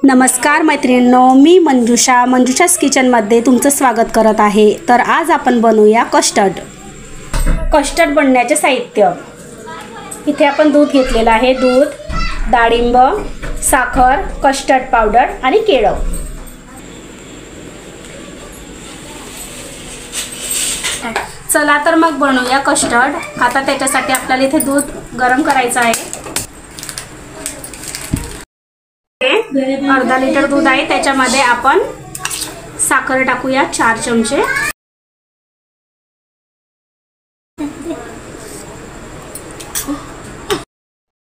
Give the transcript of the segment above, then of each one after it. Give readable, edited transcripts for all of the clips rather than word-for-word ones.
नमस्कार मैत्रिणींनो, मी मंजुषा's किचनमध्ये तुमचं स्वागत करत आहे। तर आज आपण बनवूया कस्टर्ड बनण्याचे साहित्य। इथे आपण दूध घेतलेलं आहे, दूध, डाळिंब, साखर, कस्टर्ड पावडर आणि केळं। चला तर मग बनवूया कस्टर्ड। आता त्याच्यासाठी आपल्याला इथे दूध गरम करायचं आहे। अर्धा लिटर दूध आहे, त्याच्यामध्ये आपण साखर टाकूया 4 चमचे।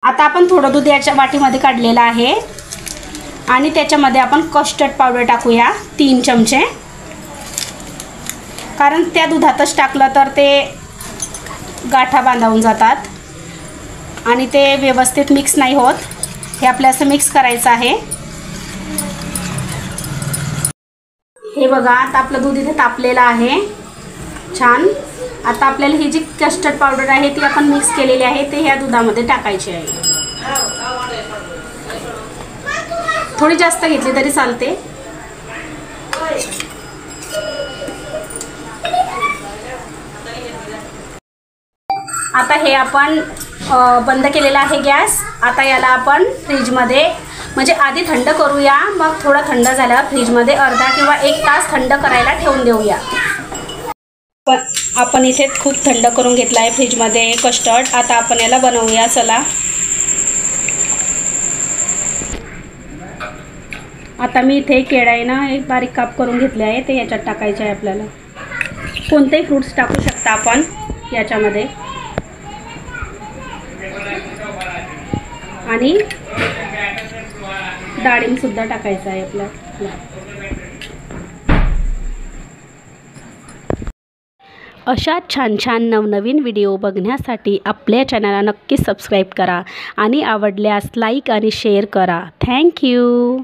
आता आपण थोडं दूध याच्या वाटीमध्ये काढलेलं आहे आणि त्याच्यामध्ये आपण कस्टर्ड पावडर टाकूया 3 चमचे, कारण त्या दुधातच टाकलं तर ते गाठा बांधून जातात आणि ते व्यवस्थित मिक्स नाही होत। हे आपल्याला असं मिक्स करायचं आहे। हे बघा, आता आपलं दूध इथे तापलेलं आहे छान। आता आपल्याला ही जी कस्टर्ड पावडर आहे ती आपण मिक्स केलेली आहे ते ह्या दुधामध्ये टाकायची आहे। थोडी जास्त घेतली तरी चालते। आता हे आपण बंद केलेला आहे गॅस। आता याला आपण फ्रीजमध्ये, म्हणजे आधी थंड करूया, मग थोडा थंड झाल्यावर फ्रीजमध्ये अर्धा किंवा 1 तास थंड करायला ठेवून देऊया। पण आपण इथे खूप थंड करून घेतला आहे फ्रीजमध्ये कस्टर्ड। आता आपण याला बनवूया। चला, आता मी इथे केळं आहे ना, एक बारीक काप करून घेतले आहे, ते याच्यात टाकायचे आहे। आपल्याला कोणतेही फ्रूट्स टाकू शकता आपण याच्यामध्ये। आणि डाळिंब सुद्धा टाकायचं आहे आपल्याला। अशा छान छान नवनवीन व्हिडिओ बघण्यासाठी आपल्या चॅनलला नक्की सबस्क्राईब करा आणि आवडल्यास लाईक आणि शेअर करा। थँक्यू।